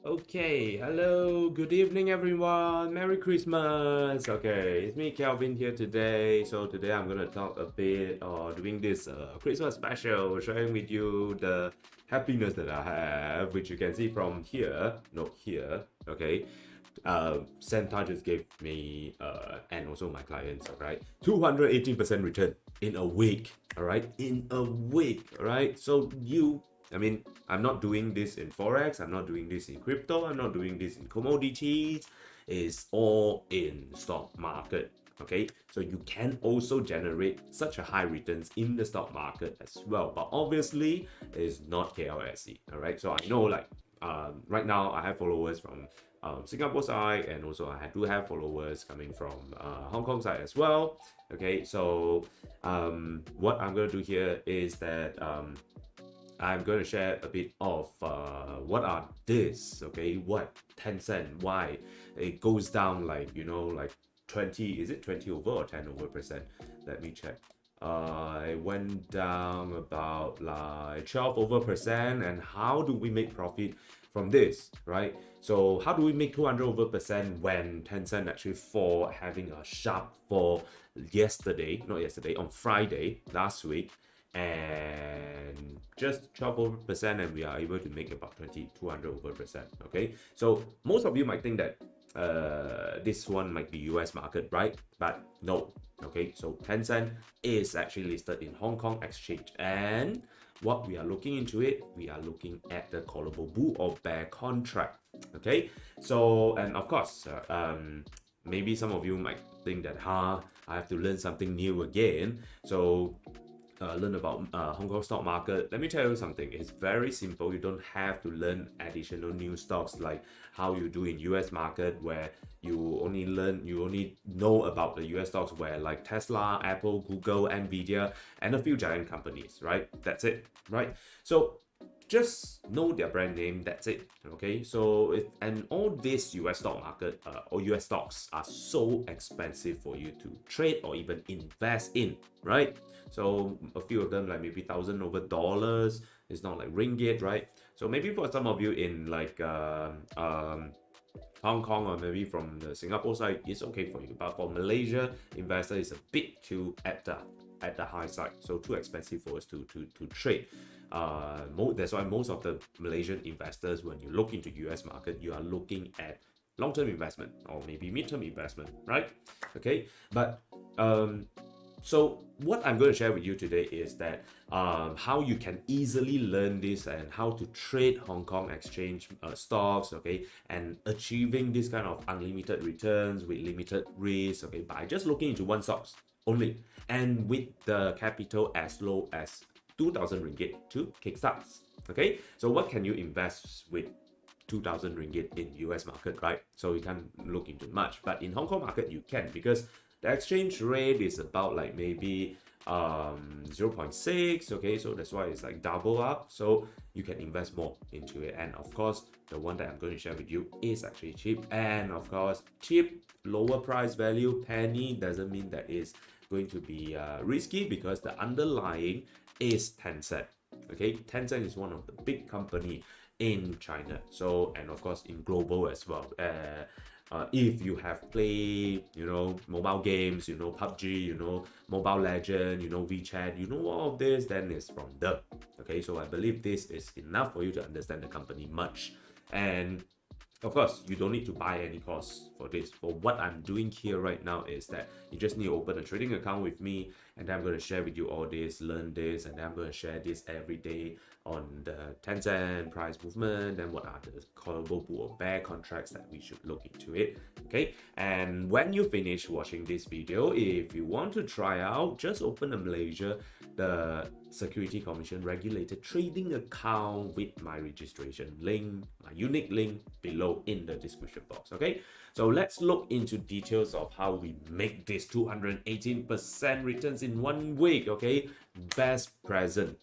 Okay, hello, good evening everyone, Merry Christmas. Okay, it's me Kelvin here today. So today I'm gonna talk a bit or doing this Christmas special, sharing with you the happiness that I have, which you can see from here, not here, okay. Santa just gave me and also my clients, all right, 218% return in a week, all right, in a week, all right. So I'm not doing this in Forex, I'm not doing this in crypto, I'm not doing this in commodities. It's all in stock market. Okay, so you can also generate such a high returns in the stock market as well, but obviously it's not KLSE. All right, so I know like right now I have followers from Singapore side, and also I do have followers coming from Hong Kong side as well. Okay, so what I'm gonna do here is that I'm going to share a bit of what are this, okay, what Tencent, why it goes down like, like 20, is it 20 over or 10 over percent? Let me check. It went down about like 12 over percent, and how do we make profit from this, right? So how do we make 200 over percent when Tencent actually fall, having a sharp fall on Friday last week, and just 12% and we are able to make about 200 over percent. Okay, so most of you might think that this one might be US market, right? But no. Okay, so Tencent is actually listed in Hong Kong exchange, and what we are looking into it, we are looking at the callable bull or bear contract. Okay, so and of course maybe some of you might think that I have to learn something new again. So learn about Hong Kong stock market. Let me tell you something. It's very simple. You don't have to learn additional new stocks like how you do in US market, where you only know about the US stocks where like Tesla, Apple, Google, Nvidia, and a few giant companies, right? That's it, right? So just know their brand name, that's it. Okay, so and all this US stock market or US stocks are so expensive for you to trade or even invest in, right? So a few of them like maybe $1,000 over dollars. It's not like ringgit, right? So maybe for some of you in like Hong Kong or maybe from the Singapore side, it's okay for you. But for Malaysia investor, it's a bit too at the high side, so too expensive for us to trade. That's why most of the Malaysian investors, when you look into US market, you are looking at long-term investment or maybe mid-term investment, right? Okay, but so what I'm going to share with you today is that how you can easily learn this and how to trade Hong Kong exchange stocks, okay, and achieving this kind of unlimited returns with limited risk, okay, by just looking into one stocks only, and with the capital as low as 2,000 ringgit to kickstart. Okay, so what can you invest with 2,000 ringgit in US market, right? So you can't look into much, but in Hong Kong market you can, because the exchange rate is about like maybe 0.6. okay, so that's why it's like double up, so you can invest more into it. And of course the one that I'm going to share with you is actually cheap, and of course cheap, lower price value, penny doesn't mean that it's going to be risky, because the underlying is Tencent. Okay, Tencent is one of the big company in China, so, and of course in global as well. If you have played, mobile games, PUBG, Mobile Legend, WeChat, all of this, then it's from them. Okay, so I believe this is enough for you to understand the company much. And of course, you don't need to buy any course for this. For what I'm doing here right now is that you just need to open a trading account with me, and then I'm going to share with you all this, learn this, and then I'm going to share this every day on the Tencent price movement, and what are the callable bull or bear contracts that we should look into it. Okay, and when you finish watching this video, if you want to try out, just open a Malaysia, the Security Commission regulated trading account with my registration link, my unique link below in the description box. Okay, so let's look into details of how we make this 218% returns in 1 week. Okay, best present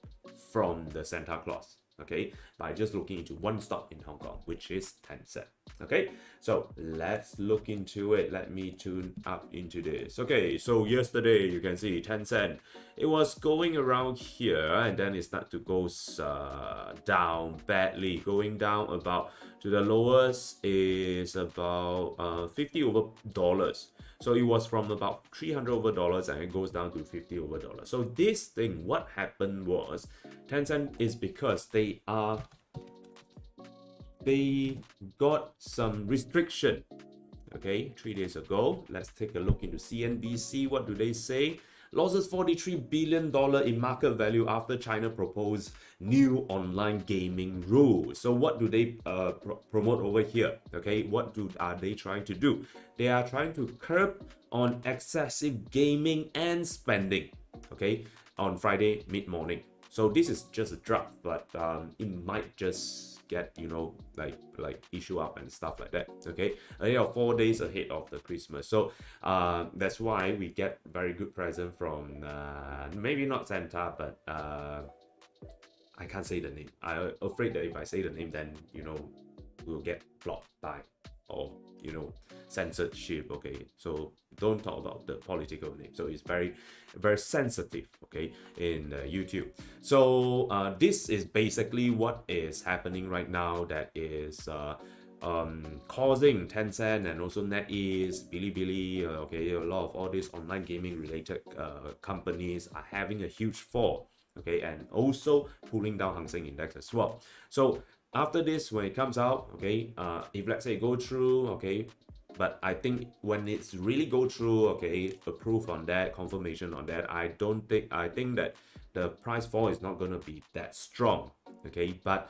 from the Santa Claus. okay, by just looking into one stock in Hong Kong, which is Tencent. Okay, so let's look into it. Let me tune up into this. Okay, so yesterday you can see Tencent, it was going around here and then it started to go down badly, going down about to the lowest is about 50 over dollars. So it was from about 300 over dollars and it goes down to 50 over dollars. So this thing, what happened was Tencent is because they got some restriction. Okay, 3 days ago, let's take a look into CNBC. What do they say? Losses $43 billion in market value after China proposed new online gaming rules. So what do they promote over here? Okay, what are they trying to do? They are trying to curb on excessive gaming and spending, okay, on Friday mid-morning. So this is just a draft, but it might just get, you know, like issue up and stuff like that. Okay, 4 days ahead of the Christmas. So that's why we get very good present from maybe not Santa, but I can't say the name. I'm afraid that if I say the name, then you know we'll get blocked by or you know censorship. Okay, so don't talk about the political name. So it's very sensitive, okay, in YouTube. So this is basically what is happening right now, that is causing Tencent and also NetEase, Bilibili, okay, a lot of all these online gaming related companies are having a huge fall, okay, and also pulling down Hang Seng Index as well. So after this, when it comes out, okay, if let's say go through, okay, but I think when it's really go through, okay, approve on that, confirmation on that, I think that the price fall is not going to be that strong, okay. But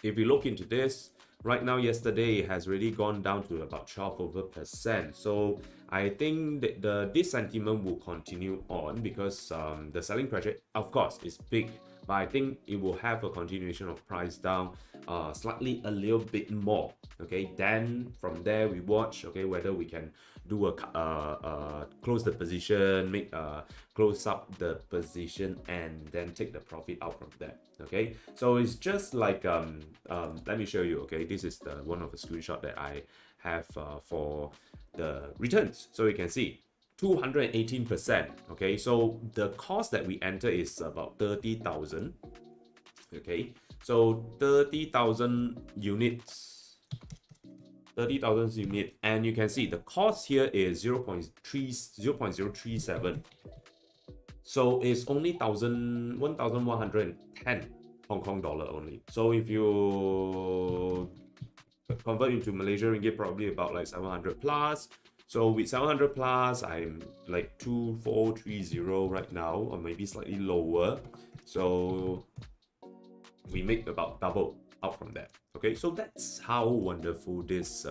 if we look into this right now, yesterday it has really gone down to about 12%. So I think that this sentiment will continue on because the selling pressure, of course, is big. But I think it will have a continuation of price down slightly a little bit more, okay. Then from there we watch, okay, whether we can do a close the position, make close up the position and then take the profit out from there, okay. So it's just like let me show you, okay. This is the one of the screenshot that I have for the returns. So you can see 218%, okay. So the cost that we enter is about 30,000, okay. So 30,000 units, and you can see the cost here is 0.037. So it's only 1,110 Hong Kong dollar only. So if you convert into Malaysian ringgit, probably about like 700 plus. So with 700 plus, I'm like 2430 right now, or maybe slightly lower. So we make about double out from that. Okay, so that's how wonderful this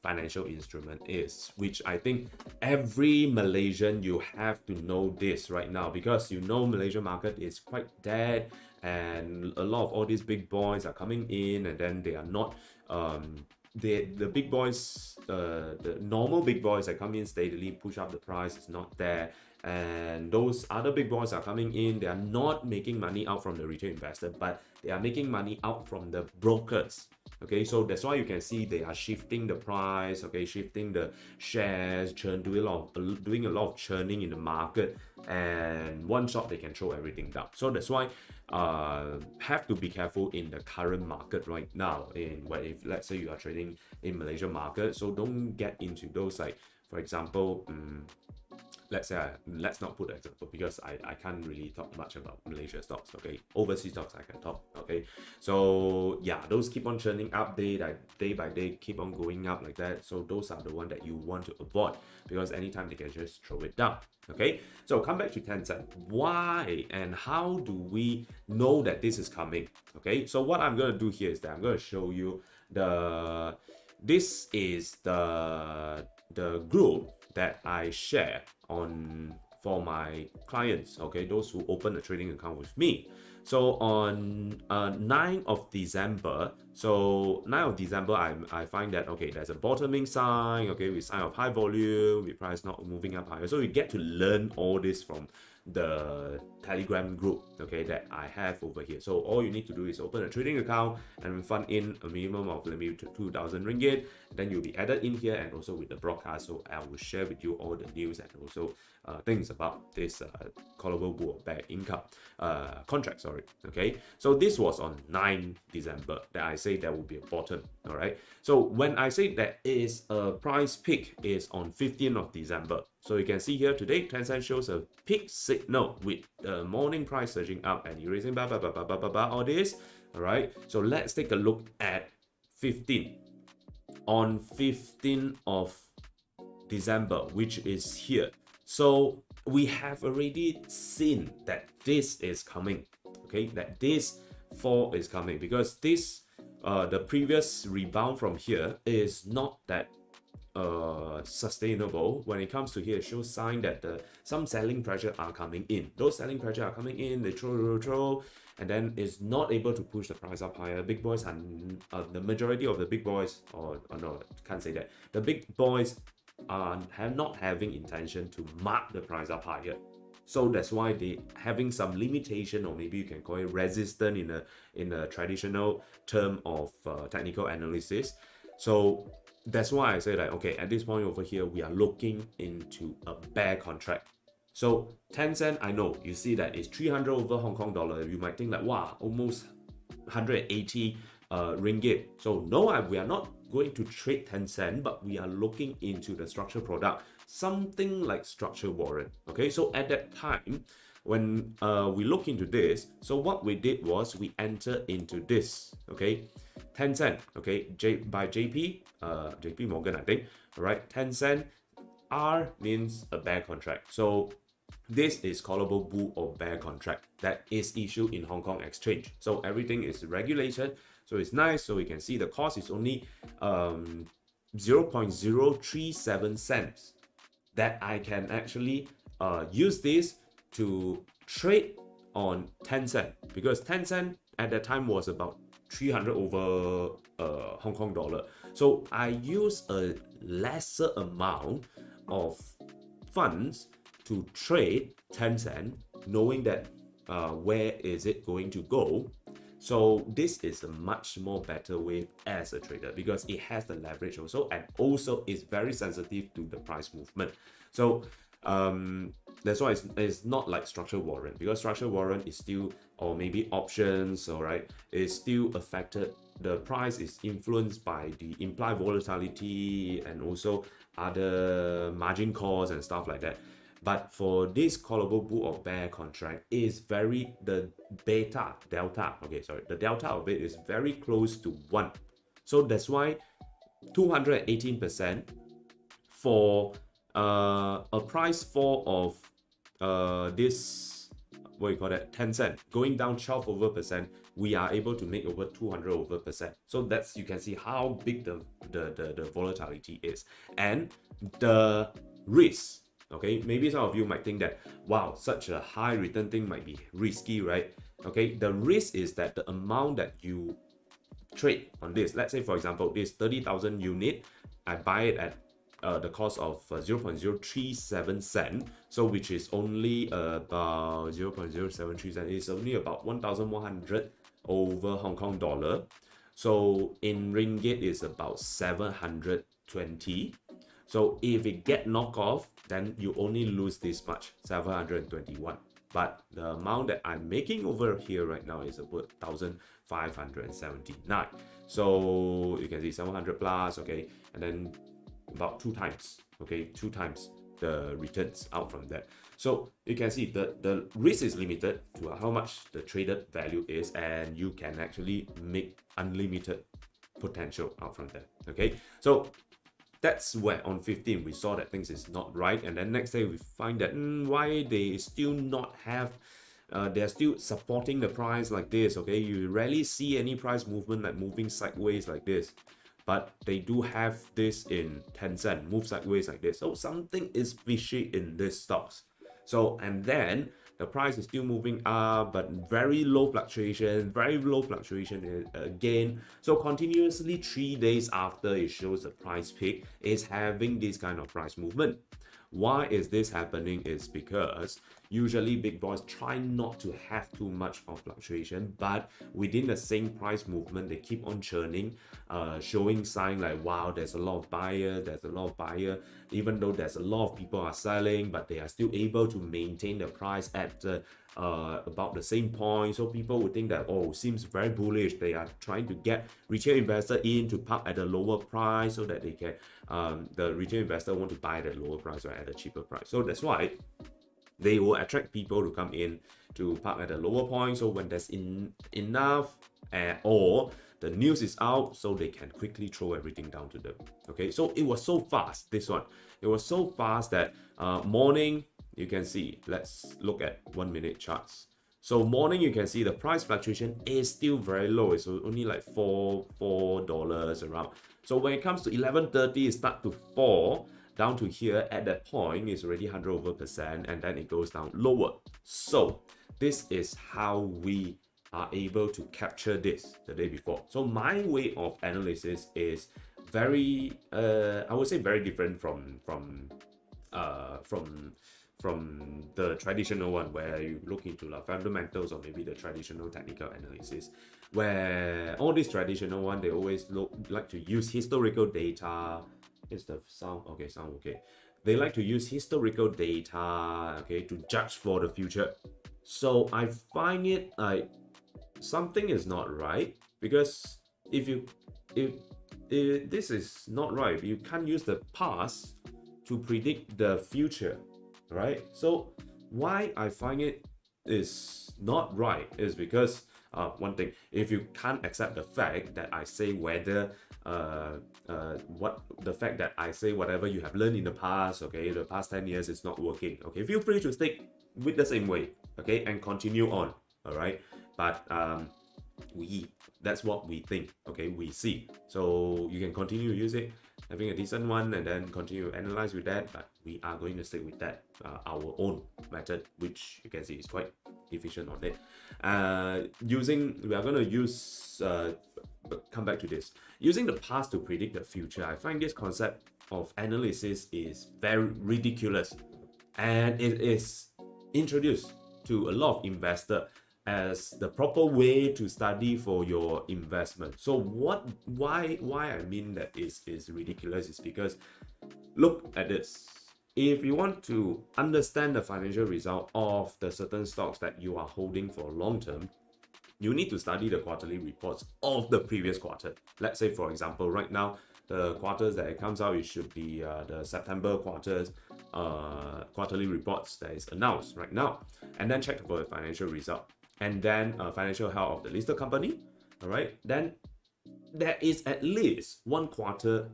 financial instrument is, which I think every Malaysian, you have to know this right now, because you know Malaysian market is quite dead and a lot of all these big boys are coming in, and then they are not the big boys, the normal big boys that come in steadily push up the price is not there, and those other big boys are coming in, they are not making money out from the retail investor, but they are making money out from the brokers. Okay, so that's why you can see they are shifting the price, okay, shifting the shares, doing a lot of churning in the market, and one shot they can throw everything down. So that's why have to be careful in the current market right now, in where if let's say you are trading in Malaysia market. So don't get into those, like for example, let's say let's not put an example because I can't really talk much about Malaysia stocks, okay. Overseas stocks I can talk, okay. So yeah, those keep on churning up day by day, keep on going up like that. So those are the one that you want to avoid, because anytime they can just throw it down, okay. So come back to Tencent. Why and how do we know that this is coming? Okay, so what I'm going to do here is that I'm going to show you this is the group that I share on for my clients, okay, those who open a trading account with me. So on 9th of December, I find that, okay, there's a bottoming sign, okay, with sign of high volume, with price not moving up higher. So we get to learn all this from the Telegram group, okay, that I have over here. So all you need to do is open a trading account and fund in a minimum of maybe 2,000 ringgit. Then you'll be added in here and also with the broadcast. So I will share with you all the news and also things about this callable bull or bear income contract. Sorry, okay. So this was on 9 December that I say there will be a bottom. All right. So when I say that is a price peak is on 15th of December. So you can see here today, Tencent shows a peak signal with the morning price surging up and erasing all this. All right. So let's take a look at 15. On 15th of December, which is here. So we have already seen that this is coming. Okay, that this fall is coming because this the previous rebound from here is not that sustainable. When it comes to here, it shows sign that some selling pressure are coming in. Those selling pressure are coming in, they throw, and then it's not able to push the price up higher. Big boys and the majority of the big boys, or no, can't say that. The big boys are not having intention to mark the price up higher. So that's why they having some limitation, or maybe you can call it resistant in a traditional term of technical analysis. So that's why I say that, okay, at this point over here, we are looking into a bear contract. So Tencent, I know, you see that it's 300 over Hong Kong dollar. You might think like, wow, almost 180 ringgit. So no, we are not going to trade Tencent, but we are looking into the structured product, something like structured warrant. Okay, so at that time, when we look into this, so what we did was we enter into this, okay, Tencent, okay, by JP Morgan, I think. All right, Tencent, R means a bear contract. So this is callable bull or bear contract that is issued in Hong Kong Exchange. So everything is regulated. So it's nice. So we can see the cost is only 0.037 cents that I can actually use this to trade on Tencent, because Tencent at that time was about 300 over Hong Kong dollar. So I use a lesser amount of funds to trade Tencent, knowing that where is it going to go. So this is a much more better way as a trader because it has the leverage also, and also is very sensitive to the price movement. So that's why it's not like structured warrant, because structured warrant is still, or maybe options, all right, is still affected. The price is influenced by the implied volatility and also other margin calls and stuff like that. But for this callable bull or bear contract is the delta of it is very close to 1. So that's why 218% for a price fall of this, what you call that, Tencent, going down 12 over percent, we are able to make over 200 over percent. So that's, you can see how big the volatility is and the risk. Okay, maybe some of you might think that, wow, such a high return thing might be risky, right? Okay, the risk is that the amount that you trade on this, let's say for example, this 30,000 unit, I buy it at the cost of 0.037 cent, so which is only about 0.073 cent. It's only about 1,100 over Hong Kong dollar. So in ringgit is about 720. So if it get knocked off, then you only lose this much, 721. But the amount that I'm making over here right now is about 1,579. So you can see 700 plus, okay, and then about 2 times, okay, 2 times the returns out from that. So you can see the risk is limited to how much the traded value is, and you can actually make unlimited potential out from that. Okay, so that's where on 15 we saw that things is not right, and then next day we find that why they still not have they're still supporting the price like this. Okay, you rarely see any price movement like moving sideways like this, but they do have this in Tencent, move sideways like this. So something is fishy in these stocks. So and then the price is still moving up, but very low fluctuation again. So continuously 3 days after it shows the price peak is having this kind of price movement. Why is this happening? Is because usually big boys try not to have too much of fluctuation, but within the same price movement, they keep on churning, showing sign like, wow, there's a lot of buyer, even though there's a lot of people are selling, but they are still able to maintain the price at about the same point. So people would think that, oh, seems very bullish. They are trying to get retail investor in to park at a lower price so that they can, the retail investor want to buy at a lower price or at a cheaper price. So that's why they will attract people to come in to park at a lower point. So when there's enough or the news is out, so they can quickly throw everything down to them. Okay, so it was so fast, this one. It was so fast that morning, you can see, let's look at 1 minute charts. So morning, you can see the price fluctuation is still very low. It's only like $4 around. So when it comes to 11:30, it starts to fall down to here. At that point, it's already 100%, and then it goes down lower. So this is how we are able to capture this the day before. So my way of analysis is very, I would say, very different from the traditional one, where you look into like fundamentals or maybe the traditional technical analysis, where all these traditional one, they always like to use historical data. Is the sound okay? Sound okay? They like to use historical data, okay, to judge for the future. So I find it like something is not right, because if this is not right, you can't use the past to predict the future, right? So why I find it is not right is because one thing, if you can't accept the fact that I say whether the fact that I say whatever you have learned in the past, okay, the past 10 years is not working, okay, feel free to stick with the same way, okay, and continue on, all right? But that's what we think, okay, we see. So you can continue to use it, having a decent one, and then continue to analyze with that. But we are going to stick with that, our own method, which you can see is quite efficient on it. We are going to use, come back to this, using the past to predict the future. I find this concept of analysis is very ridiculous, and it is introduced to a lot of investors as the proper way to study for your investment. So why I mean that is ridiculous is because look at this. If you want to understand the financial result of the certain stocks that you are holding for long term, you need to study the quarterly reports of the previous quarter. Let's say, for example, right now, the quarters that it comes out, it should be the September quarters quarterly reports that is announced right now, and then check for the financial result, and then financial health of the listed company. All right, then there is at least one quarter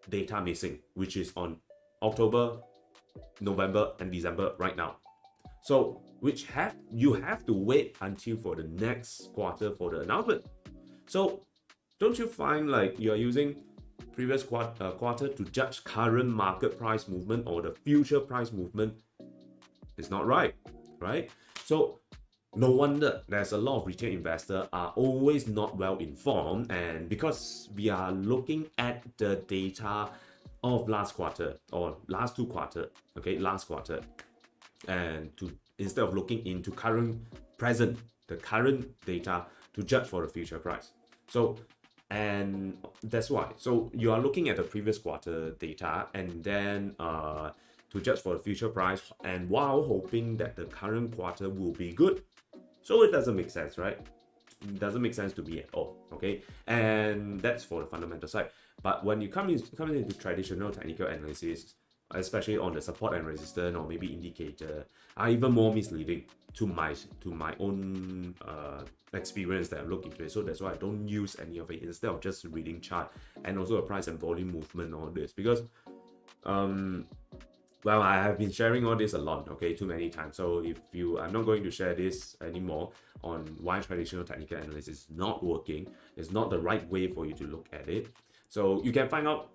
data missing, which is on October, November, and December right now. So you have to wait until for the next quarter for the announcement. So don't you find like you are using previous quarter to judge current market price movement or the future price movement? It's not right, right? So no wonder there's a lot of retail investors are always not well informed, and because we are looking at the data of last quarter or last two quarter, okay, last quarter, and to instead of looking into the current data to judge for the future price. So, and that's why. So you are looking at the previous quarter data and then to judge for the future price, and while hoping that the current quarter will be good. So it doesn't make sense, right? It doesn't make sense to me at all, okay? And that's for the fundamental side. But when you come into traditional technical analysis, especially on the support and resistance or maybe indicator, are even more misleading to my own experience that I look into it. So that's why I don't use any of it instead of just reading chart and also a price and volume movement, all this, because well, I have been sharing all this a lot, okay, too many times. So I'm not going to share this anymore on why traditional technical analysis is not working. It's not the right way for you to look at it. So you can find out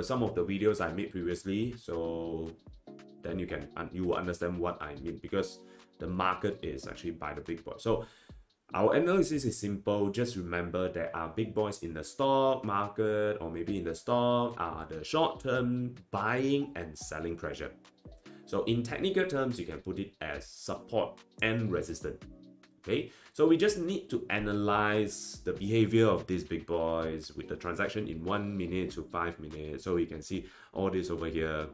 some of the videos I made previously. So then you will understand what I mean, because the market is actually by the big boys. So our analysis is simple. Just remember there are big boys in the stock market, or maybe in the stock are the short-term buying and selling pressure. So in technical terms, you can put it as support and resistance. Okay, so we just need to analyze the behavior of these big boys with the transaction in 1 minute to 5 minutes. So you can see all this over here,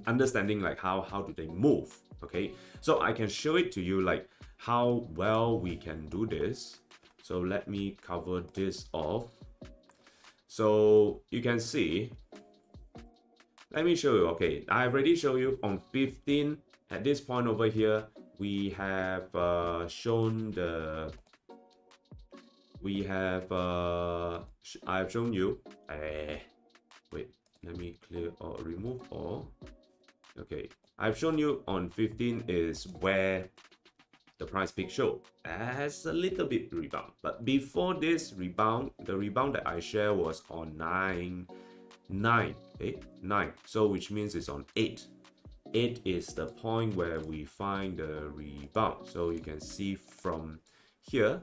understanding like how do they move. Okay, so I can show it to you like how well we can do this. So let me cover this off. So you can see, let me show you. Okay, I already showed you on 15 at this point over here. We have shown the, I've shown you, wait, let me clear or remove all. Okay, I've shown you on 15 is where the price peak show as a little bit rebound. But before this rebound, the rebound that I share was on 9. So which means it's on 8. 8 is the point where we find the rebound. So you can see from here,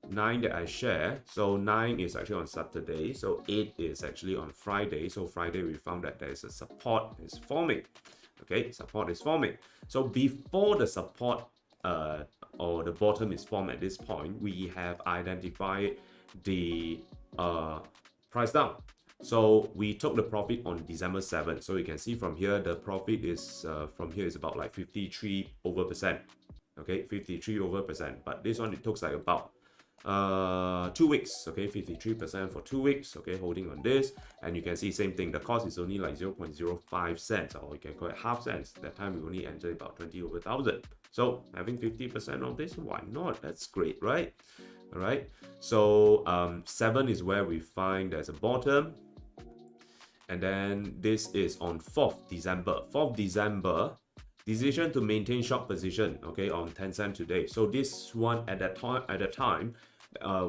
9 that I share. So 9 is actually on Saturday. So 8 is actually on Friday. So Friday we found that there is a support is forming. Okay, support is forming. So before the support or the bottom is formed at this point, we have identified the price down. So we took the profit on December 7th. So you can see from here, the profit is from here is about like 53%. Okay, 53%. But this one, it took like about 2 weeks. Okay, 53% for 2 weeks. Okay, holding on this. And you can see same thing. The cost is only like 0.05 cents, or you can call it half cents. That time we only entered about 20 over 1,000. So having 50% of this, why not? That's great, right? All right. So 7 is where we find there's a bottom. And then this is on 4th December. 4th December, decision to maintain short position, okay, on Tencent today. So this one at the time,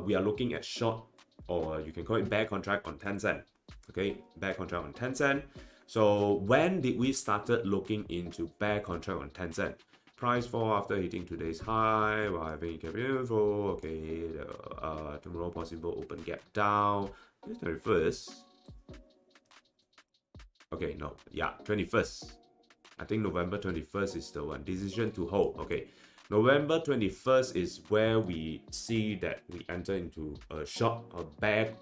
we are looking at short, or you can call it bear contract on Tencent. Okay, bear contract on Tencent. So when did we started looking into bear contract on Tencent? Price fall after hitting today's high while having capital inflow. Okay, tomorrow possible open gap down. This 21st. Okay, no, yeah, 21st. I think November 21st is the one. Decision to hold. Okay, November 21st is where we see that we enter into a short or bear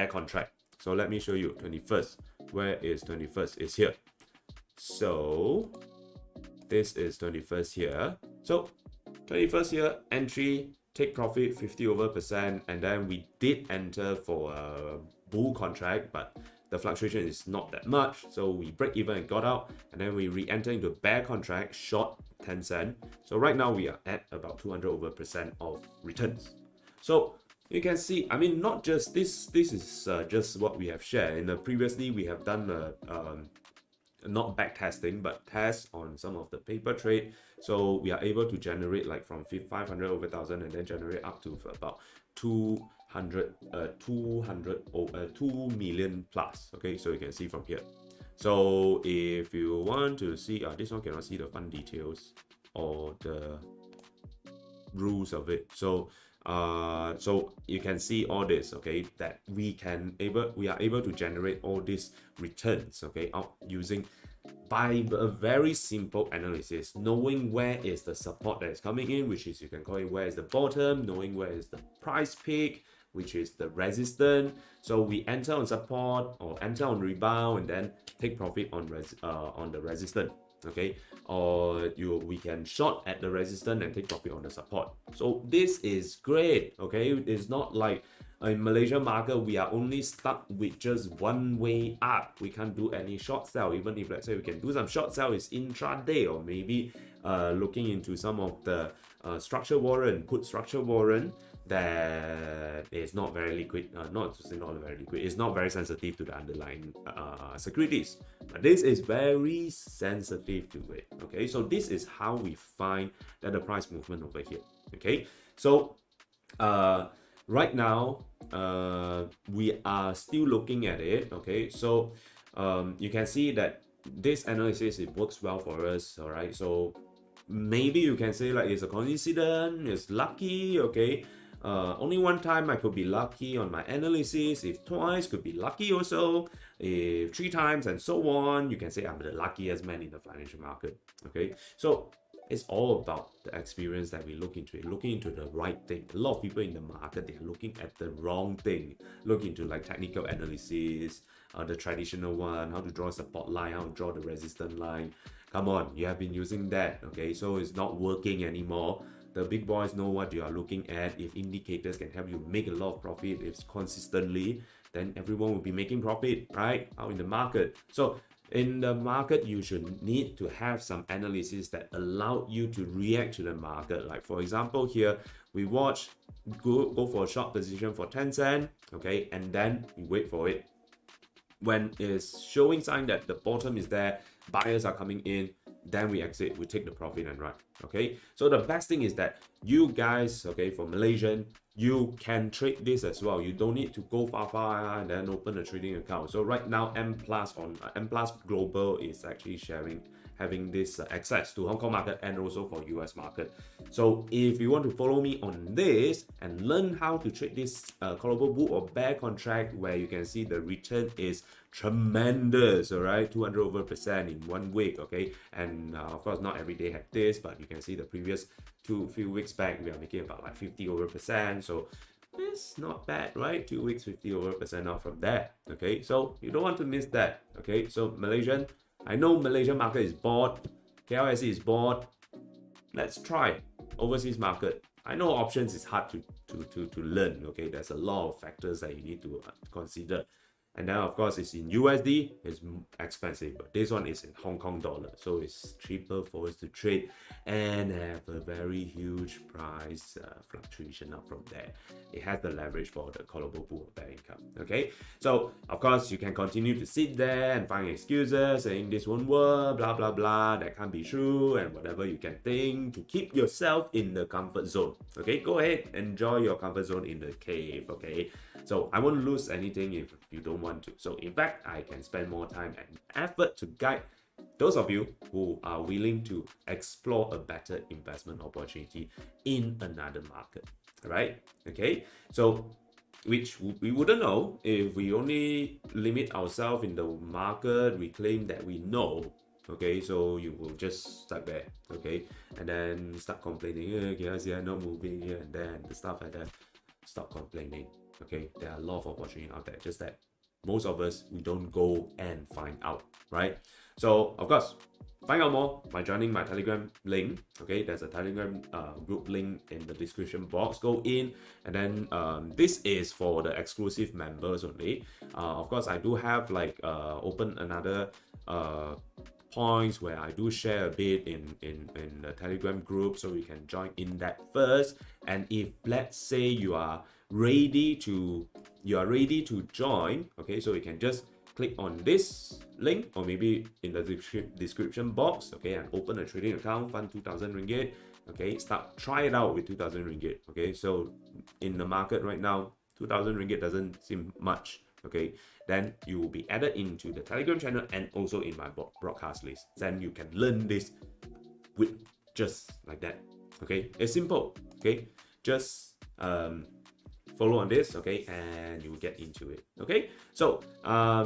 contract. So let me show you 21st. Where is 21st? It's here. So this is 21st here. So 21st here, entry, take profit 50%, and then we did enter for a bull contract, but the fluctuation is not that much, so we break even and got out, and then we re-enter into bear contract, short Tencent. So right now we are at about 200% of returns. So you can see, I mean, not just this is just what we have shared. In the previously we have done not back testing, but tests on some of the paper trade. So we are able to generate like from 500 over 1,000 and then generate up to about 2 million plus. Okay, so you can see from here. So if you want to see, this one cannot see the fund details or the rules of it. So so you can see all this, okay, that we are able to generate all these returns, okay, out using by a very simple analysis, knowing where is the support that is coming in, which is, you can call it where is the bottom, knowing where is the price peak, which is the resistance. So we enter on support or enter on rebound and then take profit on the resistance. Okay, or we can short at the resistance and take profit on the support. So this is great. Okay, it's not like in Malaysian market we are only stuck with just one way up. We can't do any short sell. Even if let's say we can do some short sell, is intraday, or maybe looking into some of the structure warrant, put structure warrant that is not very liquid, not very liquid, it's not very sensitive to the underlying securities, but this is very sensitive to it. Okay, so this is how we find that the price movement over here. Okay, so right now we are still looking at it. Okay, so you can see that this analysis, it works well for us. All right, so maybe you can say like it's a coincidence, it's lucky. Okay, Only one time I could be lucky on my analysis. If twice, could be lucky also. If three times and so on, you can say I'm the luckiest man in the financial market. Okay, so it's all about the experience that we look into it, looking into the right thing. A lot of people in the market, they're looking at the wrong thing. Look into like technical analysis, the traditional one, how to draw a support line, how to draw the resistance line. Come on, you have been using that, okay? So it's not working anymore. The big boys know what you are looking at. If indicators can help you make a lot of profit, if consistently, then everyone will be making profit, right? Out in the market. So in the market, you should need to have some analysis that allow you to react to the market. Like for example, here we watch, go for a short position for Tencent, okay, and then we wait for it. When it's showing sign that the bottom is there, buyers are coming in, then we exit, we take the profit and run. Okay, so the best thing is that you guys, okay, for Malaysian, you can trade this as well. You don't need to go far and then open a trading account. So right now M Plus Global is actually having this access to Hong Kong market and also for US market. So if you want to follow me on this and learn how to trade this callable bull or bear contract, where you can see the return is tremendous, all right, 200% in 1 week, okay, and of course not every day have this, but you can see the previous few weeks back we are making about like 50%, so it's not bad, right? 2 weeks 50% off from there. Okay, so you don't want to miss that. Okay, so Malaysian, I know Malaysian market is bored, KLSE is bored, let's try overseas market. I know options is hard to learn. Okay, there's a lot of factors that you need to consider. And then of course it's in USD, it's expensive, but this one is in Hong Kong dollar, so it's cheaper for us to trade and have a very huge price fluctuation up from there. It has the leverage for the callable pool of bear income. Okay, so of course you can continue to sit there and find excuses saying this won't work, blah blah blah, that can't be true, and whatever you can think to keep yourself in the comfort zone. Okay, go ahead, enjoy your comfort zone in the cave. Okay, so I won't lose anything if you don't want to. So in fact, I can spend more time and effort to guide those of you who are willing to explore a better investment opportunity in another market, right? Okay, so which we wouldn't know if we only limit ourselves in the market we claim that we know. Okay, so you will just stuck there, okay, and then start complaining, guys, yeah, not moving here and there and the stuff like that. Stop complaining. Okay, there are a lot of opportunity out there, just that most of us, we don't go and find out, right? So of course, find out more by joining my Telegram link. Okay, there's a Telegram group link in the description box. Go in, and then this is for the exclusive members only. Of course, I do have like open another points where I do share a bit in the Telegram group, so you can join in that first. And if let's say you are ready to join, okay, so you can just click on this link or maybe in the description box, okay, and open a trading account, fund 2,000 ringgit. Okay, try it out with 2,000 ringgit. Okay, so in the market right now, 2,000 ringgit doesn't seem much. Okay, then you will be added into the Telegram channel and also in my broadcast list. Then you can learn this with just like that. Okay, it's simple. Okay, just follow on this, okay, and you will get into it. Okay, so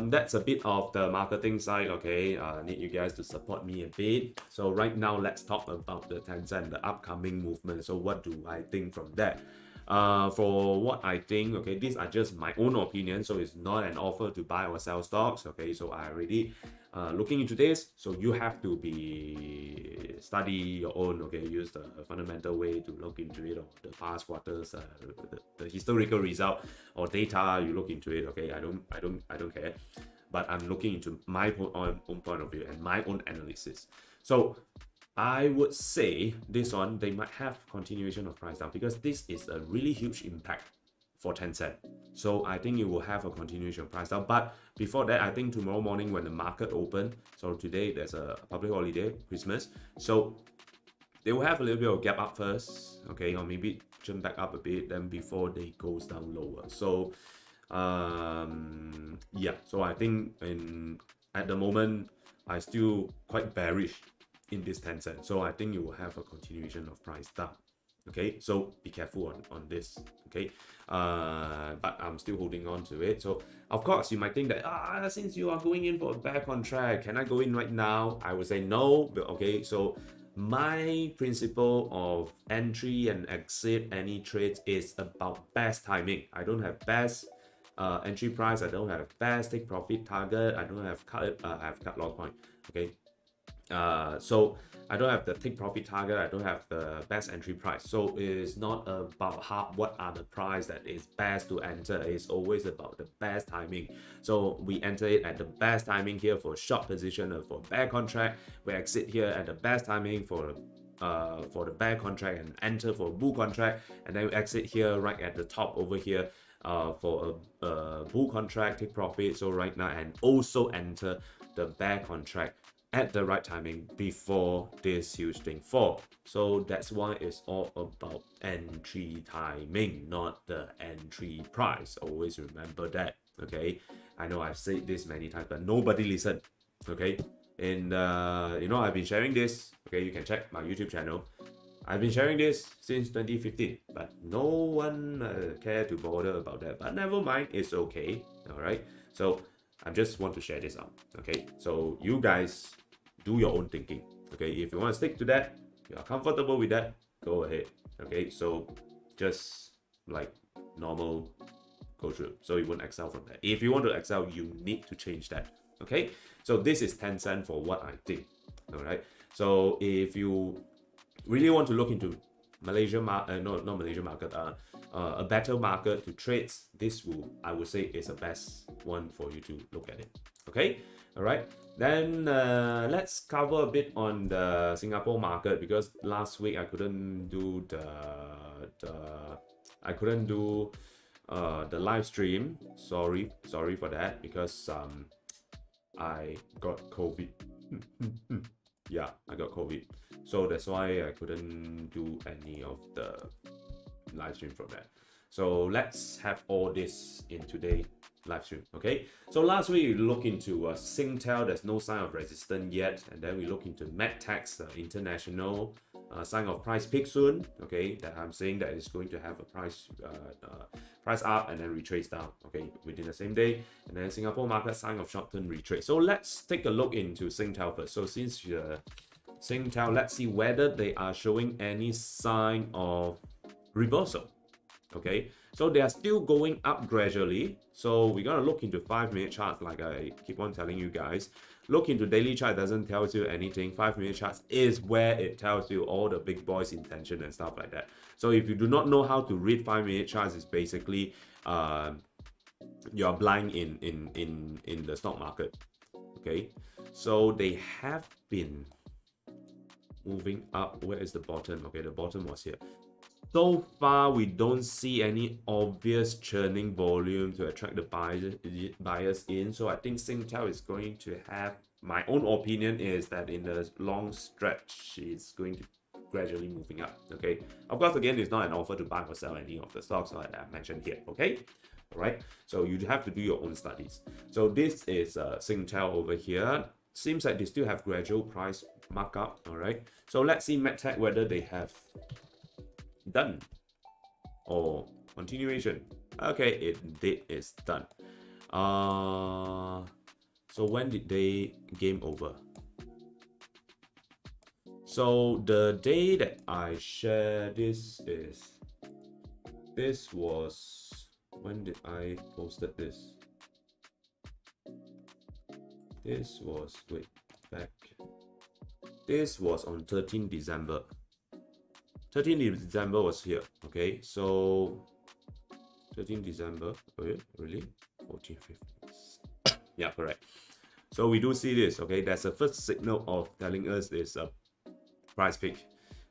that's a bit of the marketing side. Okay, I need you guys to support me a bit. So right now, let's talk about the Tencent, the upcoming movement. So what do I think from that? For what I think, okay, these are just my own opinion, so it's not an offer to buy or sell stocks. Okay, so I already looking into this, so you have to be study your own. Okay, use the fundamental way to look into it, or the past quarters, the historical result or data, you look into it. Okay, I don't care, but I'm looking into my own point of view and my own analysis. So I would say this one, they might have continuation of price down because this is a really huge impact for Tencent. So I think it will have a continuation of price down. But before that, I think tomorrow morning when the market open, so today there's a public holiday, Christmas. So they will have a little bit of gap up first, okay, or maybe jump back up a bit, then before they goes down lower. So yeah, so I think at the moment, I still quite bearish in this Tencent. So I think you will have a continuation of price down. Okay, so be careful on this. Okay, but I'm still holding on to it. So of course you might think that since you are going in for a bear contract, can I go in right now? I would say no. But okay, so my principle of entry and exit any trades is about best timing. I don't have best entry price. I don't have best take profit target. I don't have cut loss point. Okay, so I don't have the take profit target. I don't have the best entry price. So it's not about what are the price that is best to enter. It's always about the best timing. So we enter it at the best timing here for short position or for bear contract. We exit here at the best timing for the bear contract and enter for bull contract, and then we exit here right at the top over here for a bull contract, take profit. So right now, and also enter the bear contract at the right timing before this huge thing fall. So that's why it's all about entry timing, not the entry price. Always remember that. Okay, I know I've said this many times, but nobody listen. Okay, and I've been sharing this. Okay, you can check my YouTube channel. I've been sharing this since 2015, but no one care to bother about that. But never mind, it's okay. All right, so I just want to share this out. Okay, so you guys do your own thinking. Okay, if you want to stick to that, you are comfortable with that, go ahead. Okay, so just like normal, go through. So you won't excel from that. If you want to excel, you need to change that. Okay, so this is Tencent for what I think. All right, so if you really want to look into Malaysia market, not Malaysia market, a better market to trade, this I would say is the best one for you to look at it. Okay, all right. Then let's cover a bit on the Singapore market, because last week I couldn't do the live stream. Sorry for that, because I got COVID. Yeah, I got COVID. So that's why I couldn't do any of the live stream from that. So let's have all this in today's live stream. Okay, so last week we look into Singtel. There's no sign of resistance yet, and then we look into MedTech's international sign of price peak soon. Okay, that I'm saying that it's going to have a price up and then retrace down. Okay, within the same day, and then Singapore market sign of short-term retrace. So let's take a look into Singtel first. So since Singtel, let's see whether they are showing any sign of reversal. Okay, so they are still going up gradually. So we're gonna look into 5-minute charts, like I keep on telling you guys. Look into daily chart, doesn't tell you anything. 5-minute charts is where it tells you all the big boys' intention and stuff like that. So if you do not know how to read 5-minute charts, it's basically you're blind in the stock market. Okay, so they have been moving up. Where is the bottom? Okay, the bottom was here. So far, we don't see any obvious churning volume to attract the buyers in. So I think Singtel is going to have, my own opinion is that in the long stretch, it's going to gradually moving up. Okay, of course, again, it's not an offer to buy or sell any of the stocks like I mentioned here. Okay, all right, so you have to do your own studies. So this is Singtel over here. Seems like they still have gradual price markup. All right, so let's see MedTech whether they have done or continuation. Okay, it's done. So when did they game over? So the day that I share this was, when did I posted this? This was this was on 13 December. 13th December was here. Okay, so 13 December. Okay, really? 14, 15. Yeah, correct. So we do see this. Okay, that's the first signal of telling us this price peak.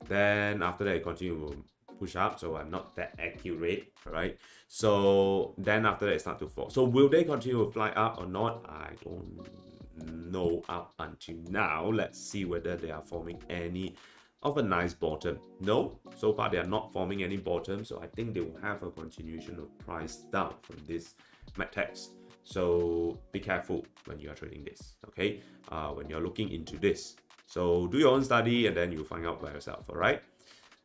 Then after that, it continue to push up. So I'm not that accurate, right? So then after that, it start to fall. So will they continue to fly up or not? I don't know up until now. Let's see whether they are forming any of a nice bottom. No, so far they are not forming any bottom, so I think they will have a continuation of price down from this MedTech. So be careful when you are trading this. Okay, when you're looking into this. So do your own study and then you'll find out by yourself. All right.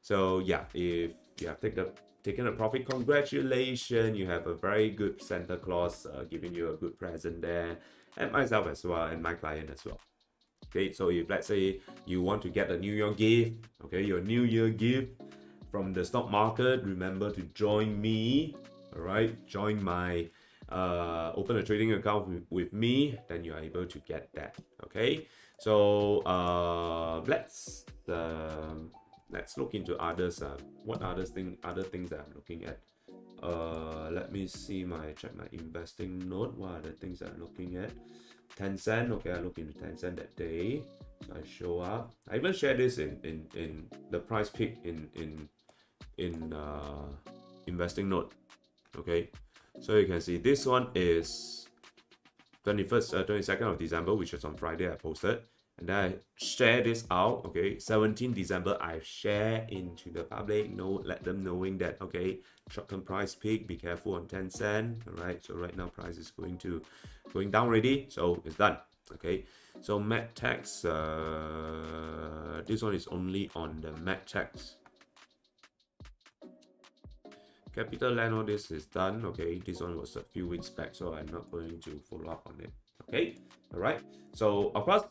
So yeah, if you have taken a profit, congratulations, you have a very good Santa Claus giving you a good present there, and myself as well, and my client as well. Okay, so if let's say you want to get a New Year gift, okay, your New Year gift from the stock market, remember to join me. All right, join my open a trading account with me, then you are able to get that. Okay, so let's look into others. What other things that I'm looking at? Let me see check my investing note. What are the things I'm looking at? Tencent. Okay, I look into Tencent that day. So I show up. I even share this in the price pick in investing note. Okay, so you can see this one is 22nd of December, which is on Friday I posted, and then I share this out. Okay, 17th December I share into the public, let them knowing that, okay, short-term price peak, be careful on Tencent. All right, so right now price is going down already, so it's done. Okay, so MedTech, this one is only on the MedTech. Capital Land, all this is done. Okay, this one was a few weeks back, so I'm not going to follow up on it. Okay, all right. So of course,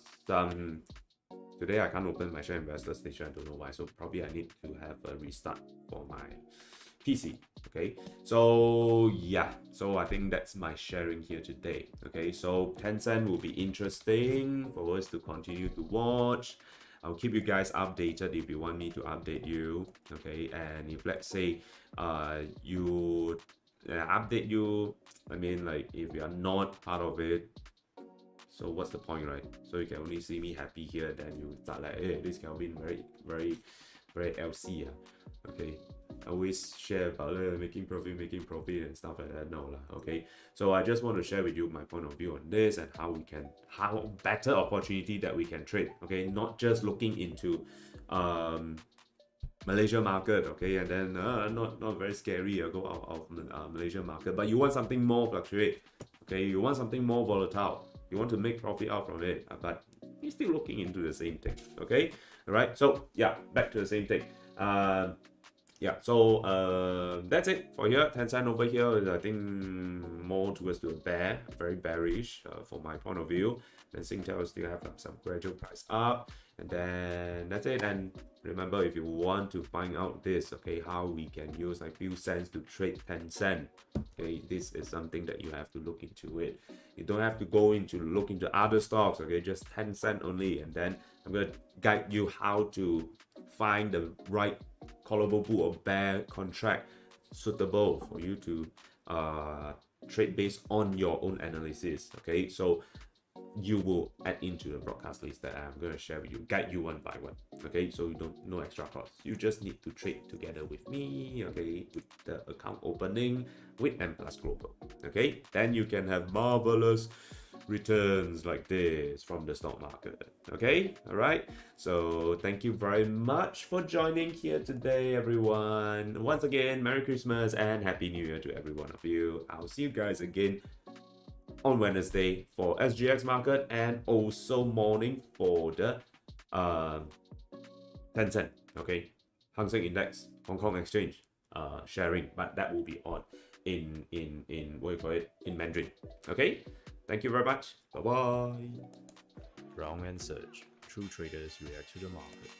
today I can't open my share investor station. I don't know why. So probably I need to have a restart for my PC. Okay, so yeah, so I think that's my sharing here today. Okay, so Tencent will be interesting for us to continue to watch. I'll keep you guys updated if you want me to update you. Okay, and if let's say you update you, I mean, like, if you are not part of it, so what's the point, right? So you can only see me happy here, then you start like, hey, this Kelvin very LC. Okay, I always share about making profit and stuff like that. No lah. Okay, so I just want to share with you my point of view on this and how better opportunity that we can trade. Okay, not just looking into Malaysia market. Okay, and then not very scary. Go out of Malaysia market, but you want something more fluctuate. Okay, you want something more volatile. You want to make profit out from it, but you're still looking into the same thing. Okay, all right. So yeah, back to the same thing. Yeah, so that's it for here. Tencent over here is, I think, more towards to a bear, very bearish from my point of view. Then Singtel still have some gradual price up, and then that's it. And remember, if you want to find out this, okay, how we can use like few cents to trade Tencent, okay, this is something that you have to look into it. You don't have to look into other stocks, okay, just Tencent only. And then I'm gonna guide you how to find the right callable put or bear contract suitable for you to trade based on your own analysis. Okay, so you will add into the broadcast list that I'm going to share with you, guide you one by one. Okay, so you don't, no extra cost. You just need to trade together with me. Okay, with the account opening with M Plus Global. Okay, then you can have marvelous returns like this from the stock market. Okay, all right. So thank you very much for joining here today, everyone. Once again, Merry Christmas and Happy New Year to every one of you. I'll see you guys again on Wednesday for SGX market, and also morning for the Tencent. Okay, Hang Seng Index, Hong Kong Exchange sharing, but that will be on in what you call it, in Mandarin. Okay, thank you very much. Bye bye. Wrong and Search. True traders react to the market.